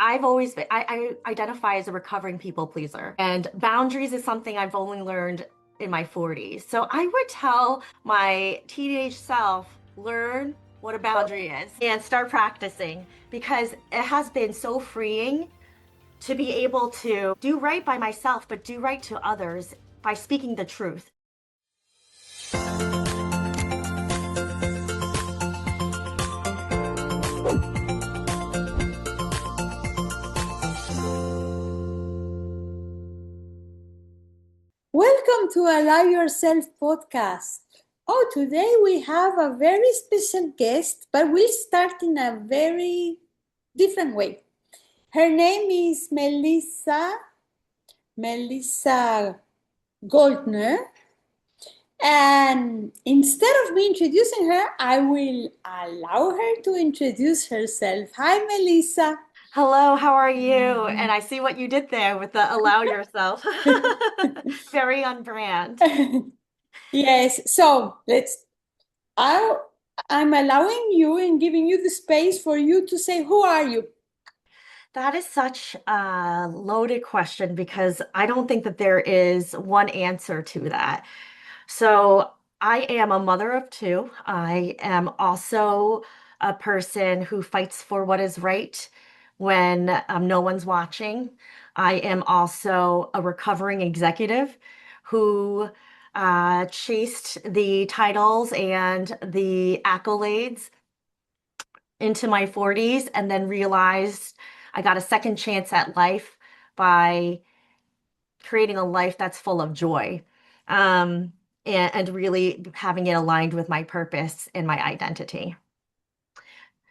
I've always been, I identify as a recovering people pleaser, and boundaries is something I've only learned in my 40s. So I would tell my teenage self, learn what a boundary is and start practicing because it has been so freeing to be able to do right by myself, but do right to others by speaking the truth. Welcome to Allow Yourself podcast. Oh, today we have a very special guest, but we'll start in a very different way. Her name is Melissa Goldner. And instead of me introducing her, I will allow her to introduce herself. Hi, Melissa. Hello, how are you? And I see what you did there with the allow yourself. Very on brand. Yes, so I'm allowing you and giving you the space for you to say, who are you? That is such a loaded question because I don't think that there is one answer to that. So I am a mother of two. I am also a person who fights for what is right when no one's watching. I am also a recovering executive who chased the titles and the accolades into my 40s and then realized I got a second chance at life by creating a life that's full of joy. And really having it aligned with my purpose and my identity.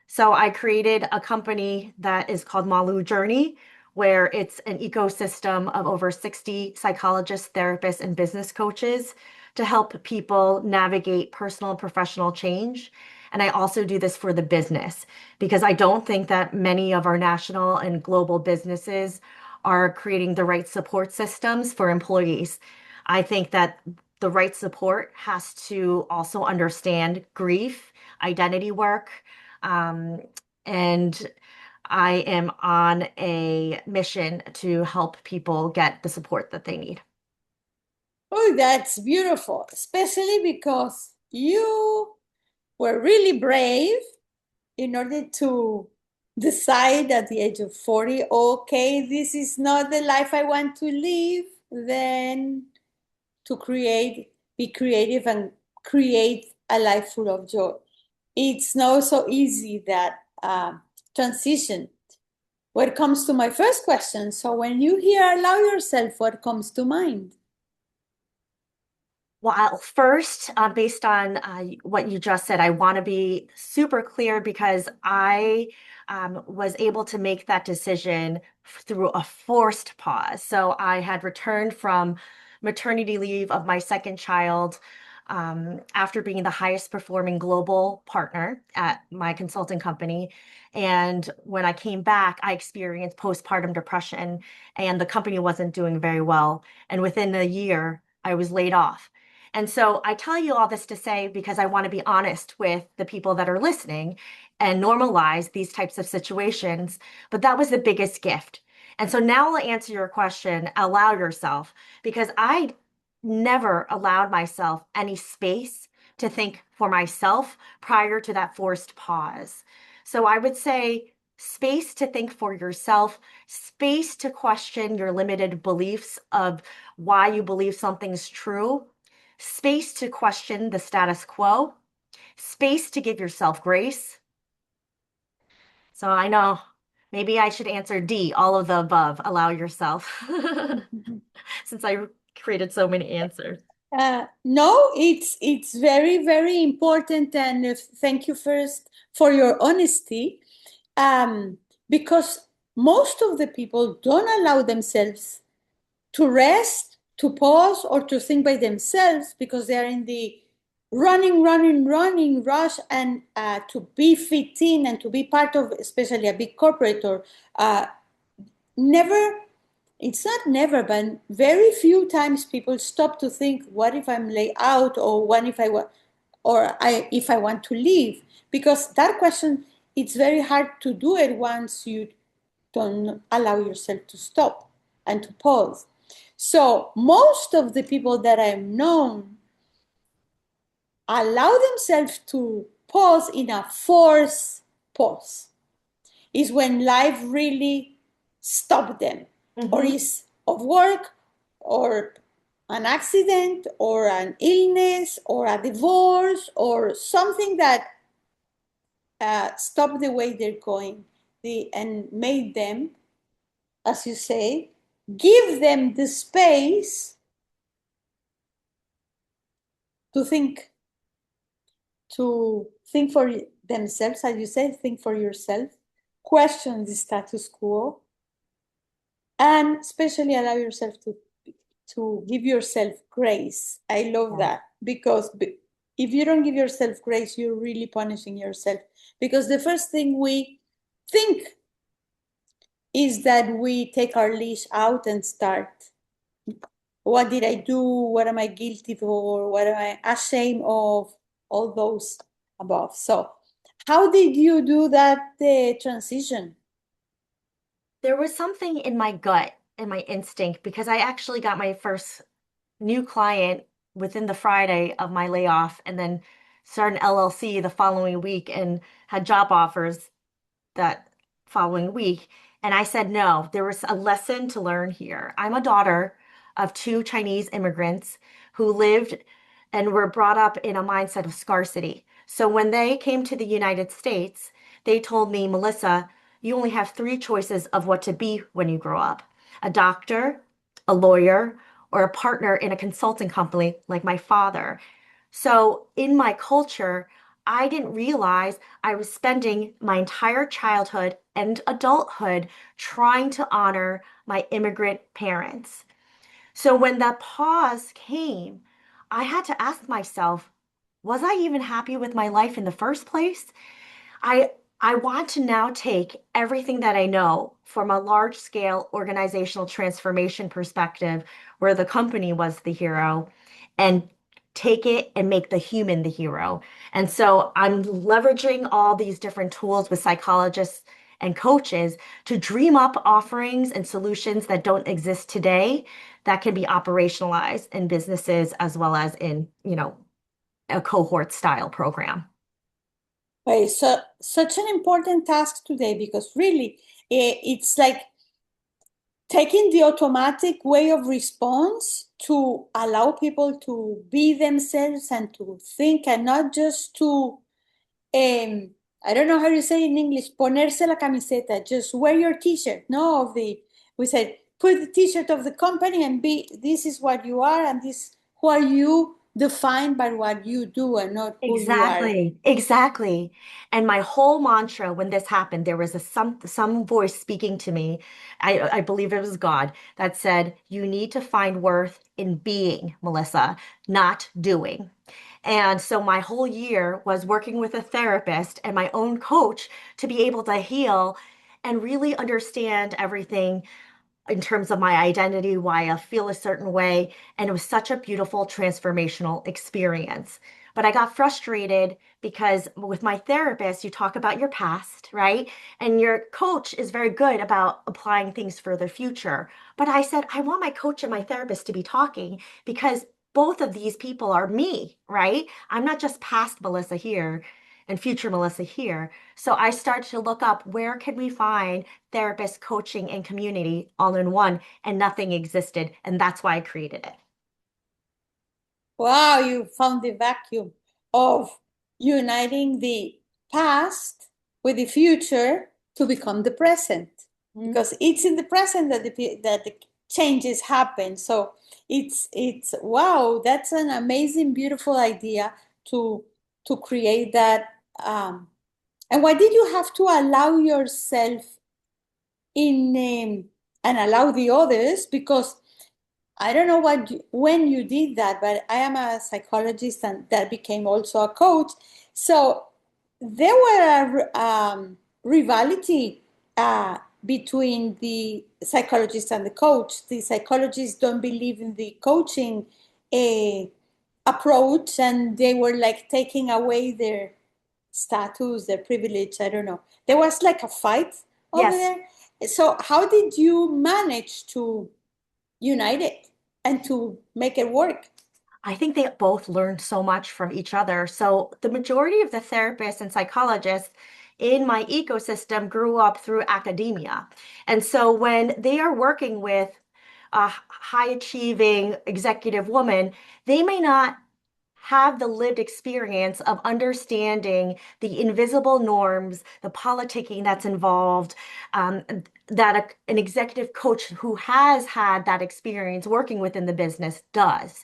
So I created a company that is called Malu Journey, where it's an ecosystem of over 60 psychologists, therapists, and business coaches to help people navigate personal and professional change. And I also do this for the business because I don't think that many of our national and global businesses are creating the right support systems for employees. I think that the right support has to also understand grief, identity work, um, and I am on a mission to help people get the support that they need. Oh, that's beautiful, especially because you were really brave in order to decide at the age of 40, okay, this is not the life I want to live, then to be creative and create a life full of joy. It's not so easy that transition. What comes to my first question? So when you hear allow yourself, what comes to mind? Well, first, based on what you just said, I want to be super clear because I was able to make that decision through a forced pause. So I had returned from maternity leave of my second child after being the highest performing global partner at my consulting company. And when I came back, I experienced postpartum depression and the company wasn't doing very well. And within a year, I was laid off. And so I tell you all this to say because I want to be honest with the people that are listening and normalize these types of situations. But that was the biggest gift. And so now I'll answer your question, allow yourself, because I never allowed myself any space to think for myself prior to that forced pause. So I would say space to think for yourself, space to question your limited beliefs of why you believe something's true, space to question the status quo, space to give yourself grace. So I know maybe I should answer D, all of the above, allow yourself, since I created so many answers. No, it's very, very important, and thank you first for your honesty, because most of the people don't allow themselves to rest, to pause, or to think by themselves because they are in the running rush, and to be fit in and to be part of, especially a big corporate or never. It's not never, but very few times people stop to think, what if I'm laid out, or what if if I want to leave? Because that question, it's very hard to do it once you don't allow yourself to stop and to pause. So most of the people that I've known allow themselves to pause in a forced pause. Is when life really stopped them, or Hmm. is of work, or an accident, or an illness, or a divorce, or something that stopped the way they're going, and made them, as you say, give them the space to think, for themselves, as you say, think for yourself, question the status quo, and especially allow yourself to give yourself grace. I love Yeah. that, because if you don't give yourself grace, you're really punishing yourself, because the first thing we think is that we take our leash out and start, what did I do, what am I guilty for, what am I ashamed of, all those above. So how did you do that transition? There was something in my gut and my instinct because I actually got my first new client within the Friday of my layoff and then started an LLC the following week and had job offers that following week. And I said, no, there was a lesson to learn here. I'm a daughter of two Chinese immigrants who lived and were brought up in a mindset of scarcity. So when they came to the United States, they told me, Melissa, you only have three choices of what to be when you grow up: a doctor, a lawyer, or a partner in a consulting company like my father. So in my culture, I didn't realize I was spending my entire childhood and adulthood trying to honor my immigrant parents. So when that pause came, I had to ask myself, was I even happy with my life in the first place? I I want to now take everything that I know from a large scale organizational transformation perspective, where the company was the hero, and take it and make the human the hero. And so I'm leveraging all these different tools with psychologists and coaches to dream up offerings and solutions that don't exist today that can be operationalized in businesses as well as in, a cohort style program. Right, so such an important task today, because really it's like taking the automatic way of response to allow people to be themselves and to think, and not just to, um, I don't know how you say in English, ponerse la camiseta, just wear your t-shirt. No, we said, put the t-shirt of the company and be, this is what you are, and this, who are you, defined by what you do and not who you are. Exactly, exactly. And my whole mantra when this happened, there was some voice speaking to me. I believe it was God that said, "You need to find worth in being, Melissa, not doing." And so my whole year was working with a therapist and my own coach to be able to heal and really understand everything in terms of my identity, why I feel a certain way. And it was such a beautiful transformational experience. But I got frustrated because with my therapist, you talk about your past, right? And your coach is very good about applying things for the future. But I said, I want my coach and my therapist to be talking because both of these people are me, right? I'm not just past Melissa here and future Melissa here. So I started to look up, where can we find therapist, coaching, and community all in one, and nothing existed. And that's why I created it. Wow, you found the vacuum of uniting the past with the future to become the present, Mhm. because it's in the present that the changes happen. So it's wow, that's an amazing, beautiful idea to create that. And why did you have to allow yourself in, and allow the others? Because I don't know when you did that, but I am a psychologist and that became also a coach. So there were a rivalry between the psychologist and the coach. The psychologists don't believe in the coaching uh, approach, and they were like taking away their status, their privilege. I don't know. There was like a fight over Yes. there. So how did you manage to unite it and to make it work? I think they both learned so much from each other. So the majority of the therapists and psychologists in my ecosystem grew up through academia. And so when they are working with a high achieving executive woman, they may not have the lived experience of understanding the invisible norms, the politicking that's involved, um, that an executive coach who has had that experience working within the business does.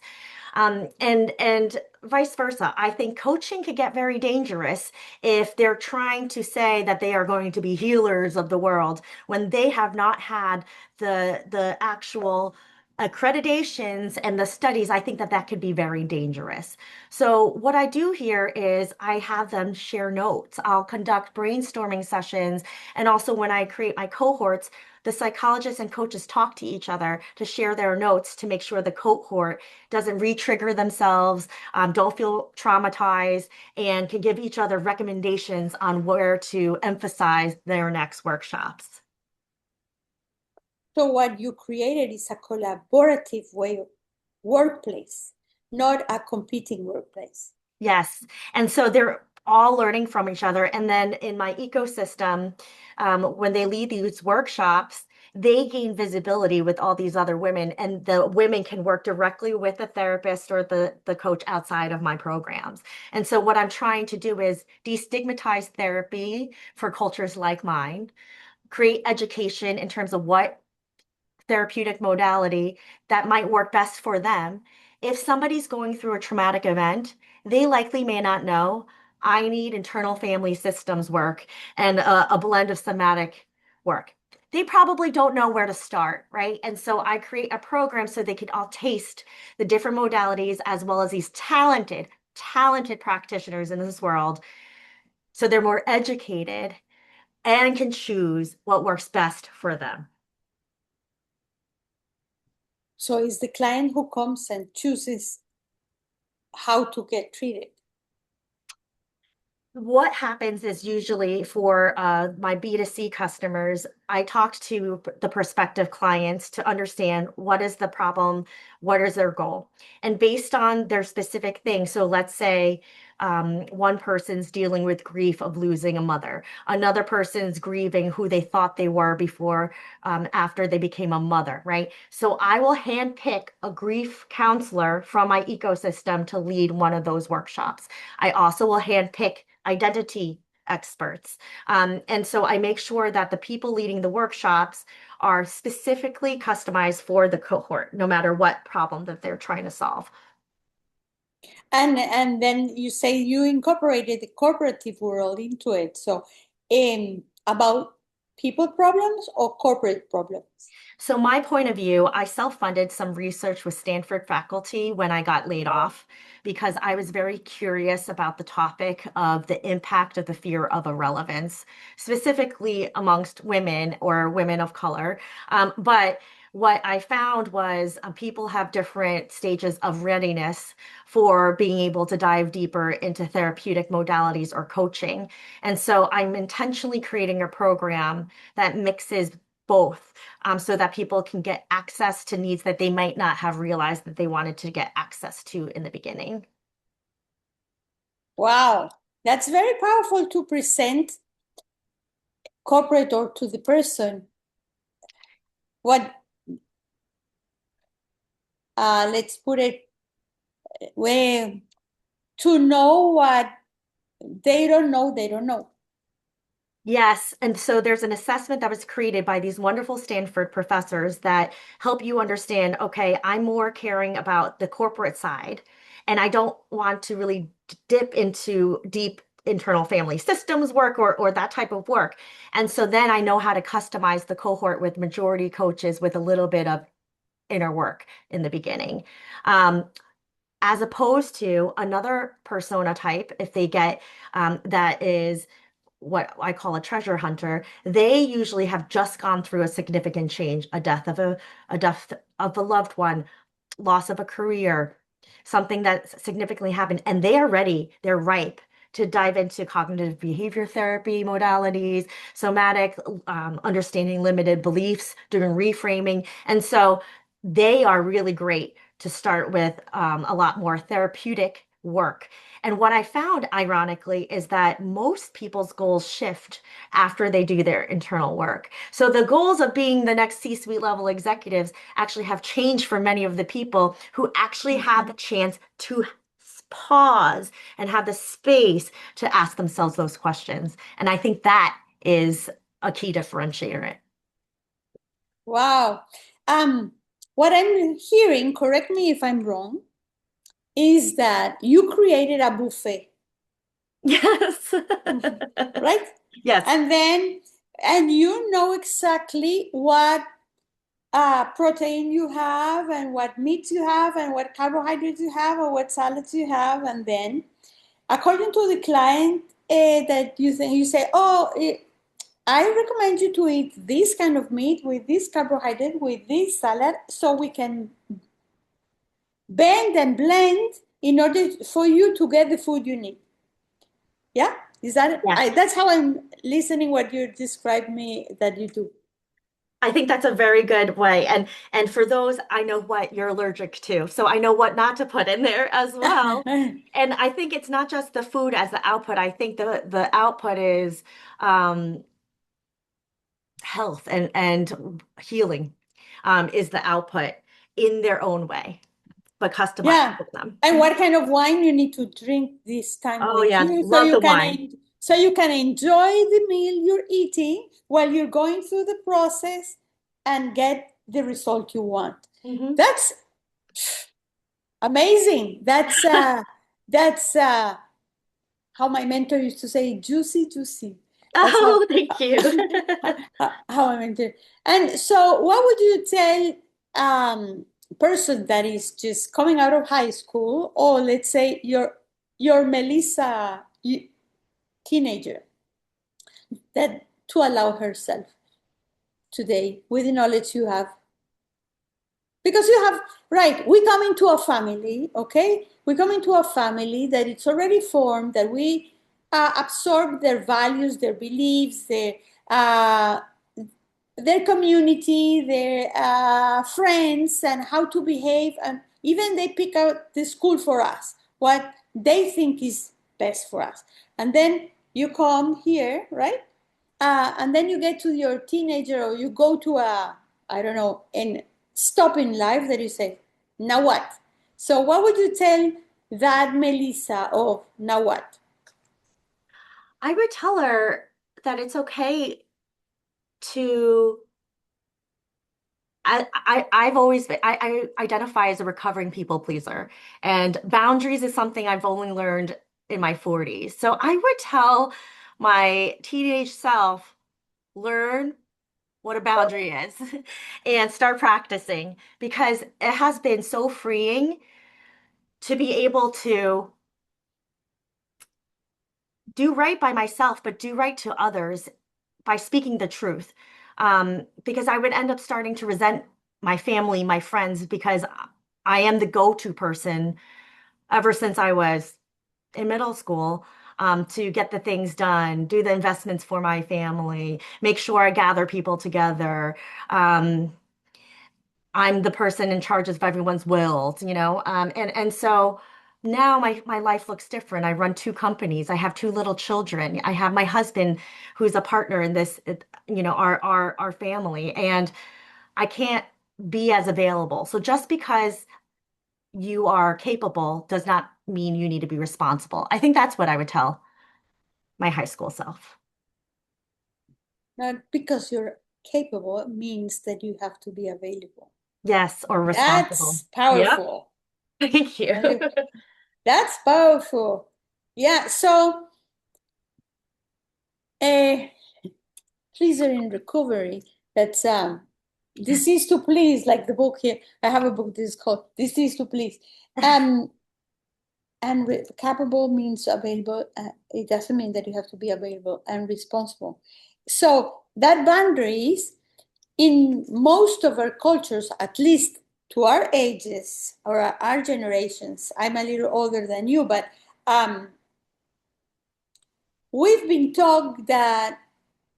And vice versa. I think coaching could get very dangerous if they're trying to say that they are going to be healers of the world when they have not had the actual accreditations and the studies. I think that that could be very dangerous. So what I do here is I have them share notes. I'll conduct brainstorming sessions, and also when I create my cohorts, the psychologists and coaches talk to each other to share their notes to make sure the cohort doesn't re-trigger themselves, don't feel traumatized, and can give each other recommendations on where to emphasize their next workshops. So what you created is a collaborative way of workplace, not a competing workplace. Yes. And so they're all learning from each other. And then in my ecosystem, when they lead these workshops, they gain visibility with all these other women, and the women can work directly with the therapist or the coach outside of my programs. And so what I'm trying to do is destigmatize therapy for cultures like mine, create education in terms of what therapeutic modality that might work best for them. If somebody's going through a traumatic event, they likely may not know I need internal family systems work and a blend of somatic work. They probably don't know where to start, right? And so I create a program so they can all taste the different modalities as well as these talented practitioners in this world. So they're more educated and can choose what works best for them. So it's the client who comes and chooses how to get treated. What happens is usually for my B2C customers, I talk to the prospective clients to understand what is the problem, what is their goal, and based on their specific thing. So let's say one person's dealing with grief of losing a mother, another person's grieving who they thought they were before, after they became a mother, right? So I will handpick a grief counselor from my ecosystem to lead one of those workshops. I also will handpick identity experts. And so I make sure that the people leading the workshops are specifically customized for the cohort, no matter what problem that they're trying to solve. And then you say you incorporated the corporative world into it. So about people problems or corporate problems? So my point of view, I self-funded some research with Stanford faculty when I got laid off because I was very curious about the topic of the impact of the fear of irrelevance, specifically amongst women or women of color. But what I found was people have different stages of readiness for being able to dive deeper into therapeutic modalities or coaching. And so I'm intentionally creating a program that mixes both, so that people can get access to needs that they might not have realized that they wanted to get access to in the beginning. Wow, that's very powerful to present corporate or to the person what let's put it where to know what they don't know. Yes, and so there's an assessment that was created by these wonderful Stanford professors that help you understand, okay, I'm more caring about the corporate side, and I don't want to really dip into deep internal family systems work or that type of work. And so then I know how to customize the cohort with majority coaches with a little bit of inner work in the beginning. Um, as opposed to another persona type, if they get that is what I call a treasure hunter, they usually have just gone through a significant change, a death of a loved one, loss of a career, something that significantly happened, and they are ready, they're ripe to dive into cognitive behavior therapy modalities, somatic, understanding limited beliefs, doing reframing. And so they are really great to start with a lot more therapeutic work. And what I found, ironically, is that most people's goals shift after they do their internal work. So the goals of being the next C-suite level executives actually have changed for many of the people who actually have the chance to pause and have the space to ask themselves those questions. And I think that is a key differentiator. Wow. Um, what I'm hearing, correct me if I'm wrong, is that you created a buffet, Yes. right? Yes. And then, and you know exactly what protein you have, and what meats you have, and what carbohydrates you have, or what salads you have. And then, according to the client that you think, you say, oh, I recommend you to eat this kind of meat with this carbohydrate, with this salad, so we can bend and blend in order for you to get the food you need. Yeah, is that Yes. that's how I'm listening what you described me that you do. I think that's a very good way. And for those, I know what you're allergic to. So I know what not to put in there as well. And I think it's not just the food as the output. I think the output is health and healing is the output in their own way, but customized Yeah. for them. And Mhm. what kind of wine you need to drink this time Oh with yeah, you, so love you the can wine. so you can enjoy the meal you're eating while you're going through the process and get the result you want. Hmm. That's amazing. That's how my mentor used to say, juicy, juicy. That's Oh, thank you. how I mentor. And so, what would you tell person that is just coming out of high school, or let's say your Melissa teenager, that to allow herself today with the knowledge you have? Because you have, right, we come into a family, okay? We come into a family that it's already formed, that we absorb their values, their beliefs, uh, their community, their friends, and how to behave. And even they pick out the school for us, what they think is best for us. And then you come here, right? And then you get to your teenager, or you go to a, I don't know, and stop in life that you say, now what? So what would you tell that Melissa of now what? I would tell her that it's okay to I've always been, I identify as a recovering people pleaser, and boundaries is something I've only learned in my 40s. So I would tell my teenage self, learn what a boundary is and start practicing, because it has been so freeing to be able to do right by myself, but do right to others by speaking the truth. Because I would end up starting to resent my family, my friends, because I am the go-to person ever since I was in middle school, to get the things done, do the investments for my family, make sure I gather people together. I'm the person in charge of everyone's wills, and so now my life looks different. I run two companies. I have two little children. I have my husband who's a partner in this, our family, and I can't be as available. So just because you are capable does not mean you need to be responsible. I think that's what I would tell my high school self. Not because you're capable means that you have to be available. Yes, or responsible. That's Yep. powerful. Thank you. That's powerful. Yeah. So, uh, pleaser in recovery. That's disease to please, like the book here. I have a book that is called Disease to Please. Um, and capable means available. It doesn't mean that you have to be available and responsible. So that boundaries in most of our cultures, at least to our ages or our generations. I'm a little older than you, but um, we've been taught that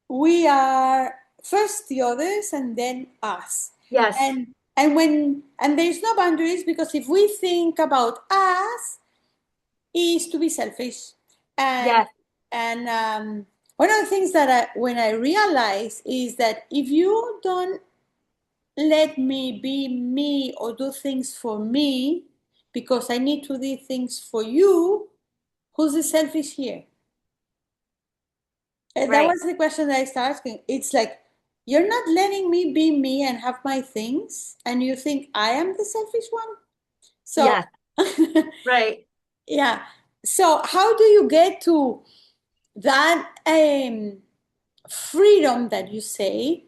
we are first the others and then us. Yes, And there's no boundaries, because if we think about us, is to be selfish. And yes, and one of the things that when I realize is that if you don't let me be me or do things for me because I need to do things for you, who's the selfish here? And that right. was the question that I started asking. It's like, you're not letting me be me and have my things, and you think I am the selfish one? So, Yes, right. yeah. So, how do you get to that freedom that you say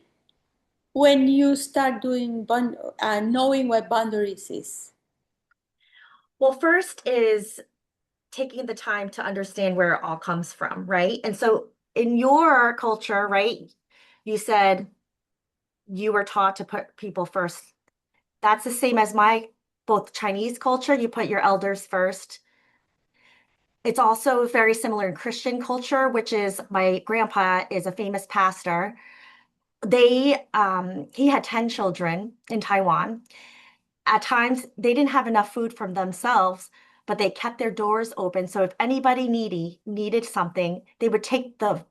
when you start knowing what boundaries is? Well, first is taking the time to understand where it all comes from, right? And so in your culture, right, you said you were taught to put people first. That's the same as my both Chinese culture, you put your elders first. It's also very similar in Christian culture, which is my grandpa is a famous pastor. He had 10 children in Taiwan. At times, they didn't have enough food for themselves, but they kept their doors open. So if anybody needed something, they would take the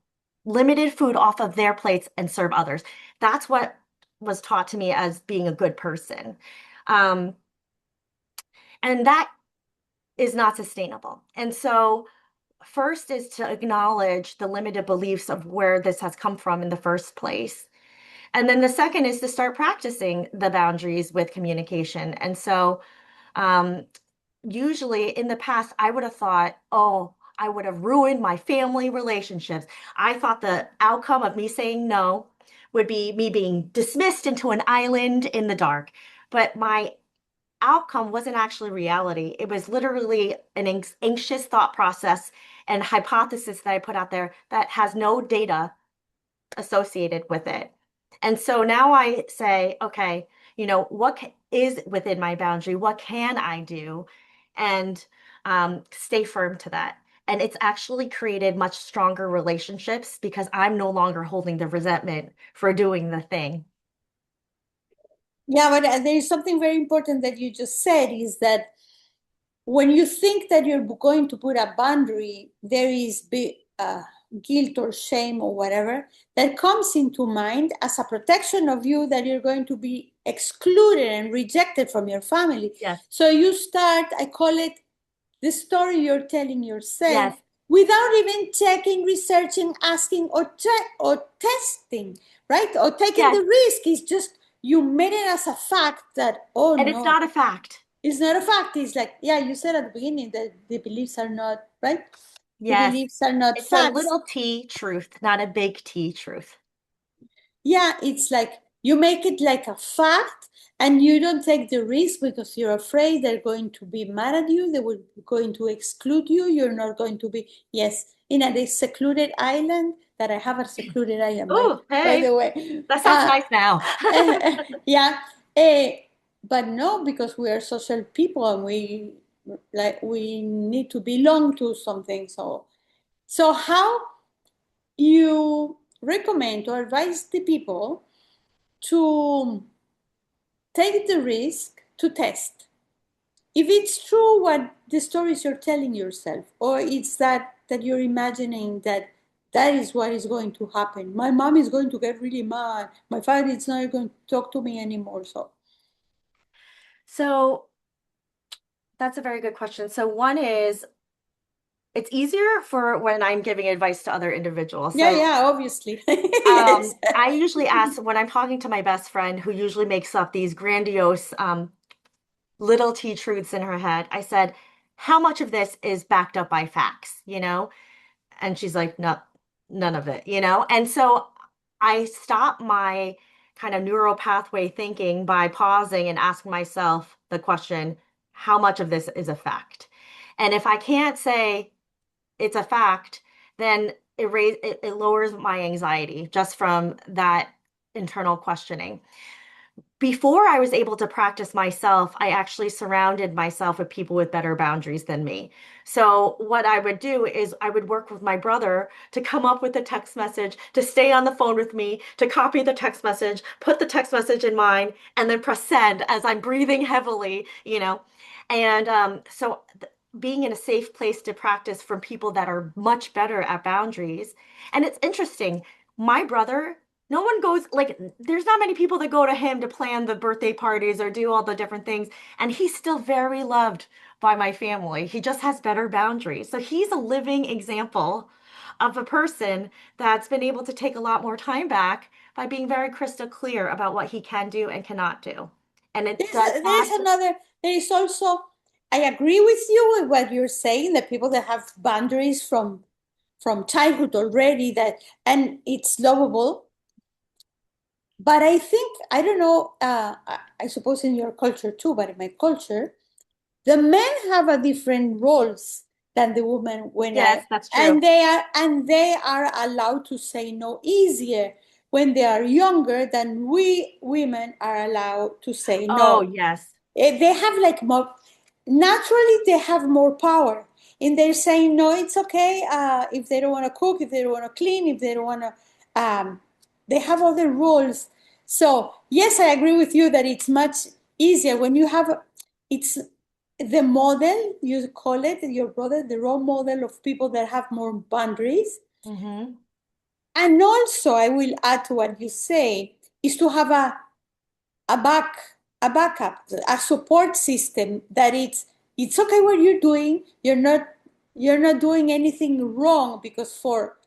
limited food off of their plates and serve others. That's what was taught to me as being a good person. Um, and that is not sustainable. And so first is to acknowledge the limited beliefs of where this has come from in the first place. And then the second is to start practicing the boundaries with communication. And so, um, usually in the past, I would have thought, oh, I would have ruined my family relationships. I thought the outcome of me saying no would be me being dismissed into an island in the dark. But my outcome wasn't actually reality. It was literally an anxious thought process and hypothesis that I put out there that has no data associated with it. And so now I say, okay, what is within my boundary? What can I do? And stay firm to that. And it's actually created much stronger relationships because I'm no longer holding the resentment for doing the thing. Yeah, but there is something very important that you just said, is that when you think that you're going to put a boundary, there is guilt or shame or whatever that comes into mind as a protection of you, that you're going to be excluded and rejected from your family. Yes, So you start, I call it the story you're telling yourself, yes, without even checking, researching, asking, or testing, right? Or taking yes. the risk. It's just you made it as a fact that, oh And it's no, not a fact. it's not a fact. It's like, yeah, you said at the beginning that the beliefs are not, right? The Yes. beliefs are not It's a facts. little T truth, not a big T truth. Yeah, it's like you make it like a fact, and you don't take the risk because you're afraid they're going to be mad at you. They will going to exclude you. You're not going to be, yes, in a secluded island, that I have a secluded island, Oh, by the hey, way. that sounds nice now. Yeah. eh, but no, because we are social people, and we need to belong to something. So how you recommend or advise the people to take the risk to test if it's true what the stories you're telling yourself, or it's that you're imagining that is what is going to happen. My mom is going to get really mad, my father is not going to talk to me anymore. So So that's a very good question. So one is it's easier for when I'm giving advice to other individuals. yeah, So yeah, obviously. Yes. I usually ask when I'm talking to my best friend who usually makes up these grandiose little T truths in her head. I said, how much of this is backed up by facts, And she's like, no, none of it. And so I stop my kind of neural pathway thinking by pausing and asking myself the question, how much of this is a fact? And if I can't say it's a fact, then it lowers my anxiety just from that internal questioning. before I was able to practice myself, I actually surrounded myself with people with better boundaries than me. So, what I would do is I would work with my brother to come up with a text message, to stay on the phone with me, to copy the text message, put the text message in mine, and then press send as I'm breathing heavily, you know. And being in a safe place to practice from people that are much better at boundaries. And it's interesting, my brother, no one goes like there's not many people that go to him to plan the birthday parties or do all the different things. And he's still very loved by my family. He just has better boundaries. So he's a living example of a person that's been able to take a lot more time back by being very crystal clear about what he can do and cannot do. And it does There's that. another, there is also, I agree with you with what you're saying, that people that have boundaries from childhood already, that, and it's lovable. But I think, I don't know, I suppose in your culture too, but in my culture, the men have a different roles than the women when Yes, I, that's true. and they are allowed to say no easier when they are younger than we women are allowed to say Oh, no. yes. They have like more, naturally they have more power in their saying no. It's okay, if they don't want to cook, if they don't want to clean, if they don't want to, they have other roles. So yes, I agree with you that it's much easier when you have, it's the model, you call it, your brother, the role model of people that have more boundaries. Hmm. And also I will add to what you say, is to have a back a backup, a support system, that it's okay what you're doing. You're not doing anything wrong, because for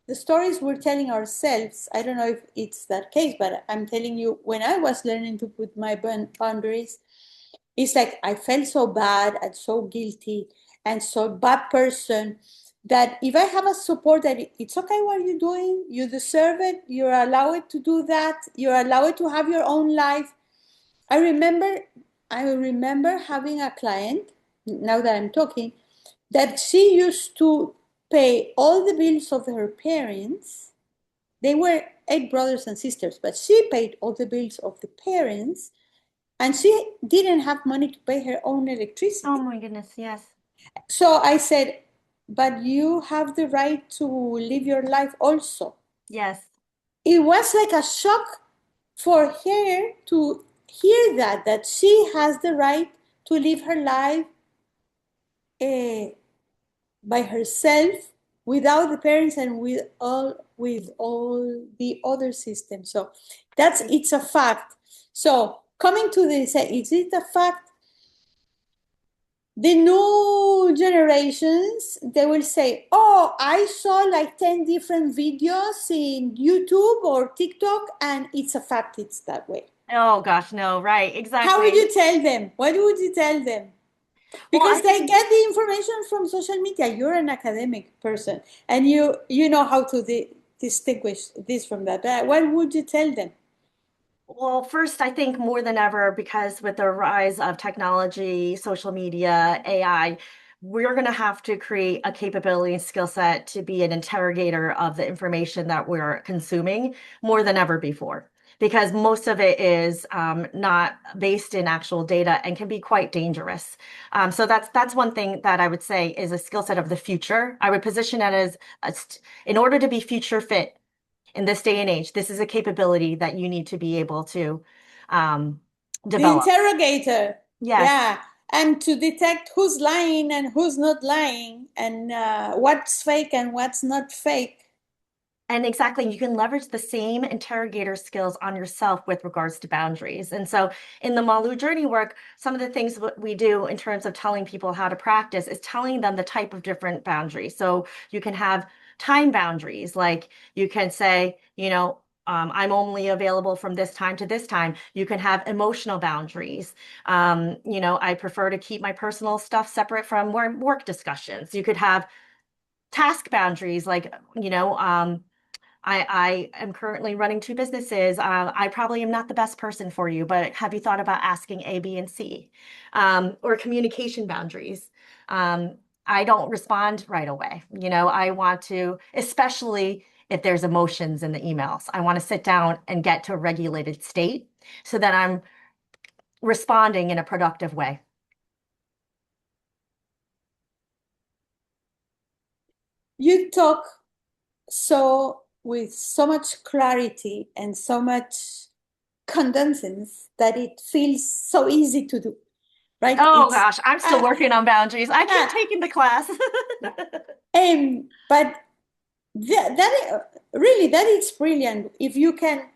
the stories we're telling ourselves, I don't know if it's that case, but I'm telling you, when I was learning to put my boundaries, it's like I felt so bad and so guilty and so bad person, that if I have a support that it's okay what you're doing, you deserve it, you're allowed to do that, you're allowed to have your own life. I remember I remember having a client, now that I'm talking, that she used to pay all the bills of her parents. They were eight brothers and sisters, but she paid all the bills of the parents, and she didn't have money to pay her own Oh electricity. my goodness, yes. So I said, but you have the right to live your life also. Yes. It was like a shock for her to hear that she has the right to live her life, uh, by herself, without the parents, and with all the other systems. So that's, it's a fact. So coming to this, is it a fact? The new generations, they will say, oh, I saw like 10 different videos in YouTube or TikTok, and it's a fact, it's that way. Oh gosh, no, right, How would exactly. you tell them? What would you tell them? Well, I Because they think, get the information from social media. You're an academic person, and you know how to distinguish this from that. But what would you tell them? well, first, I think more than ever, because with the rise of technology, social media, AI, we're going to have to create a capability and skill set to be an interrogator of the information that we're consuming more than ever before. Because most of it is not based in actual data and can be quite dangerous. So that's one thing that I would say is a skill set of the future. I would position it as in order to be future fit in this day and age, this is a capability that you need to be able to um, The develop. interrogator, Yes. yeah, and to detect who's lying and who's not lying, and what's fake and what's not fake. And exactly, you can leverage the same interrogator skills on yourself with regards to boundaries. And so in the Malu journey work, some of the things what we do in terms of telling people how to practice is telling them the type of different boundaries. So you can have time boundaries, like you can say, I'm only available from this time to this time. You can have emotional boundaries. I prefer to keep my personal stuff separate from work discussions. You could have task boundaries, like, I am currently running two businesses. I probably am not the best person for you, but have you thought about asking A, B, and C? Or communication boundaries. Um, I don't respond right away. I want to, especially if there's emotions in the emails, I want to sit down and get to a regulated state. so that I'm responding in a productive way. You talk so with so much clarity and so much condensance that it feels so easy to do, right? Oh It's gosh, I'm still working on boundaries. I keep yeah, taking the class. but really that is brilliant if you can,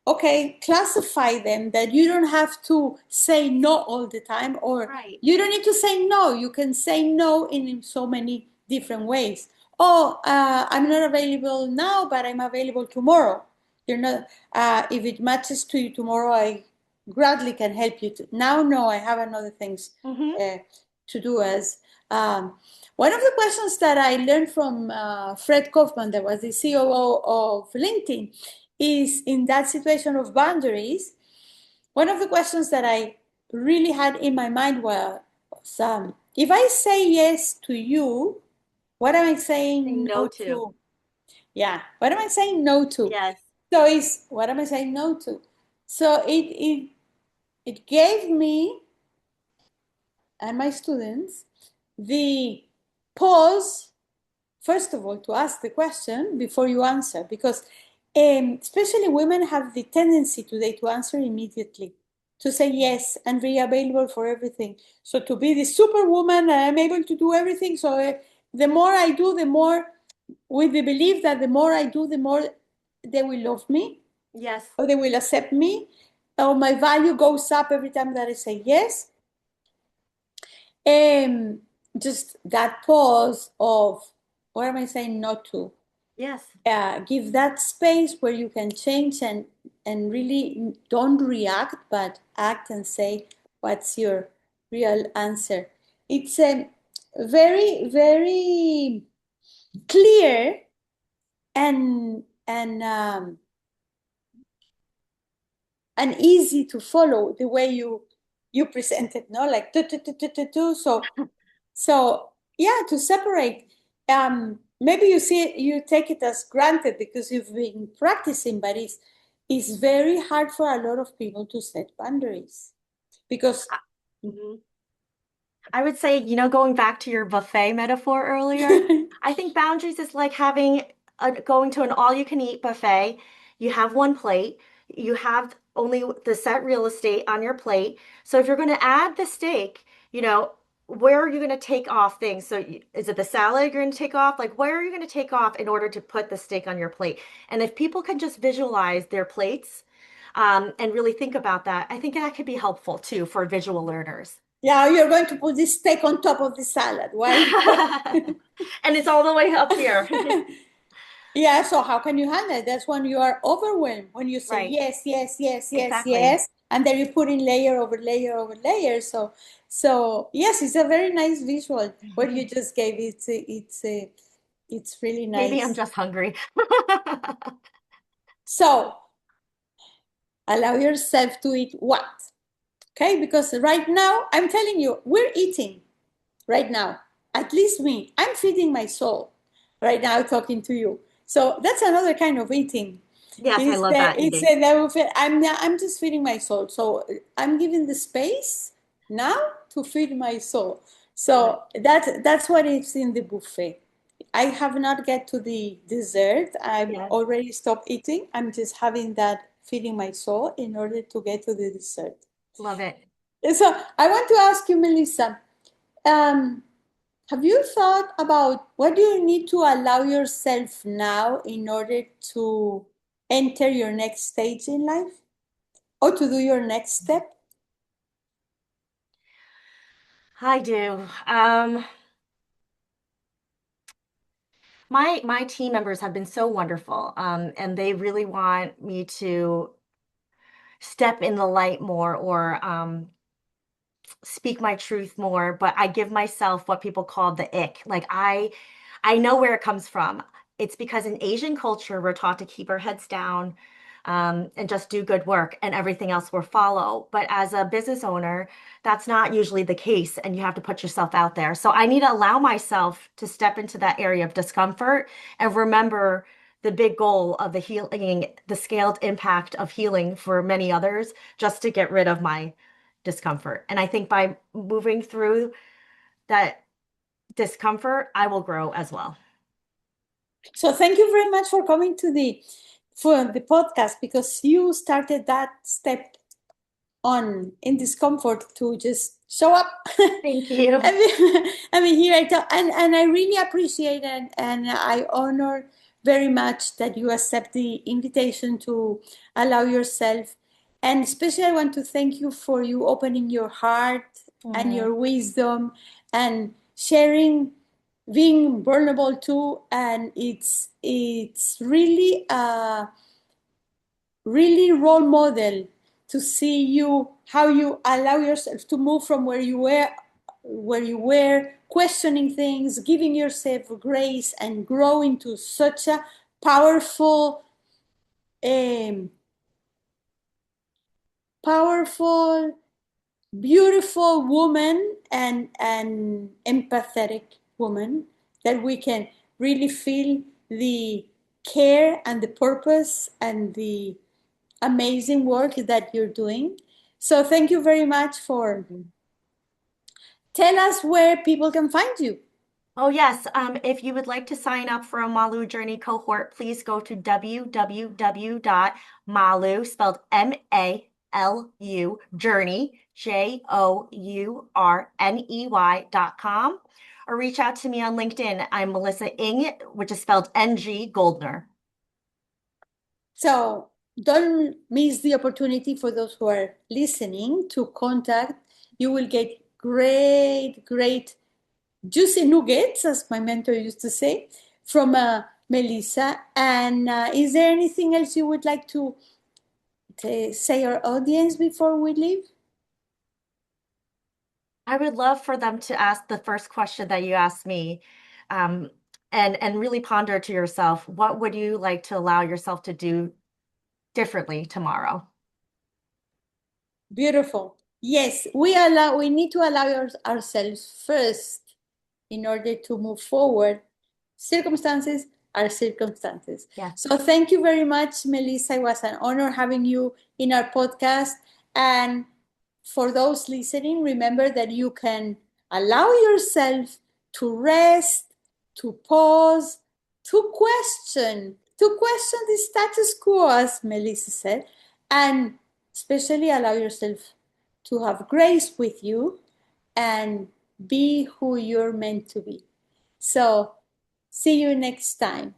okay, classify them, that you don't have to say no all the time, or Right. you don't need to say no. You can say no in so many different ways. Oh, I'm not available now, but I'm available tomorrow. You're not, if it matches to you tomorrow, I gladly can help you to, now no, I have another things Hmm. uh, to do. As um, one of the questions that I learned from Fred Kaufman, that was the COO of LinkedIn, is in that situation of boundaries. One of the questions that I really had in my mind was, if I say yes to you, what am I Say saying no no to. to? Yeah, what am I saying no to? Yes. So it's what am I saying no to? So it gave me and my students the pause, first of all, to ask the question before you answer, because especially women have the tendency today to answer immediately, to say yes and be available for everything. So to be the superwoman, I'm able to do everything. So the more I do, the more, with the belief that the more I do, the more they will love me, Yes. or they will accept me, or my value goes up every time that I say yes. Um, just that pause of what am I saying not to? Yes. Give that space where you can change and really don't react, but act and say what's your real answer. It's a very, very clear and easy to follow the way you present it, no? Like so. So yeah, to separate, maybe you see it, you take it as granted because you've been practicing, but it's very hard for a lot of people to set boundaries because Mhm. I would say, going back to your buffet metaphor earlier, I think boundaries is like going to an all-you-can-eat buffet. You have one plate, you have only the set real estate on your plate. So if you're going to add the steak, where are you going to take off things? So is it the salad you're going to take off? Like, where are you going to take off in order to put the steak on your plate? And if people can just visualize their plates, and really think about that, I think that could be helpful too for visual learners. yeah, you're going to put this steak on top of the salad. Why? Because And it's all the way up here. yeah, so how can you handle it? That's when you are overwhelmed, when you say Right. yes, yes, yes, yes, Exactly. yes, and then you put in layer over layer over layer. So yes, it's a very nice visual what you just gave. It's really Maybe I'm nice. just hungry. So allow yourself to eat what? Okay, because right now I'm telling you, we're eating right now. At least me, I'm feeding my soul right now talking to you. So that's another kind of eating. Yes, I It's love the that it's eating. a level of, I'm just feeding my soul. So I'm giving the space now to feed my soul. Love it. So that's what is in the buffet. I have not get to the dessert. I've Yes. already stopped eating. I'm just having that feeding my soul in order to get to the dessert. Love it. So I want to ask you, Melissa, um, have you thought about what do you need to allow yourself now in order to enter your next stage in life or to do your next step? I do. My team members have been so wonderful, and they really want me to step in the light more, or speak my truth more, but I give myself what people call the ick. Like I know where it comes from. It's because in Asian culture, we're taught to keep our heads down, and just do good work, and everything else will follow. But as a business owner, that's not usually the case, and you have to put yourself out there. So I need to allow myself to step into that area of discomfort and remember the big goal of the healing, the scaled impact of healing for many others, just to get rid of my discomfort. And I think by moving through that discomfort, I will grow as well. So thank you very much for coming to the podcast, because you started that step on in discomfort to just show up. Thank you. Here I talk, and I really appreciate it, and I honor very much that you accept the invitation to allow yourself. And especially, I want to thank you for you opening your heart and Mhm. your wisdom and sharing, being vulnerable too. And it's really really role model to see you, how you allow yourself to move from where you were questioning things, giving yourself grace, and grow into such a powerful um, powerful, beautiful woman, and empathetic woman, that we can really feel the care and the purpose and the amazing work that you're doing. So thank you very much for tell us where people can find you. Oh, yes. If you would like to sign up for a Malu Journey cohort, please go to www.malu, spelled Malu, journey, journey.com, or reach out to me on LinkedIn. I'm Melissa Ing, which is spelled NG Goldner. So don't miss the opportunity for those who are listening to contact. You will get great juicy nuggets, as my mentor used to say, from Melissa. And is there anything else you would like to say our audience before we leave? I would love for them to ask the first question that you asked me, um, and really ponder to yourself, what would you like to allow yourself to do differently tomorrow? Beautiful. Yes, we need to allow ourselves first in order to move forward. Circumstances are circumstances. Yes. So thank you very much, Melissa. It was an honor having you in our podcast. And for those listening, remember that you can allow yourself to rest, to pause, to question the status quo, as Melissa said, and especially allow yourself to have grace with you and be who you're meant to be. So, see you next time.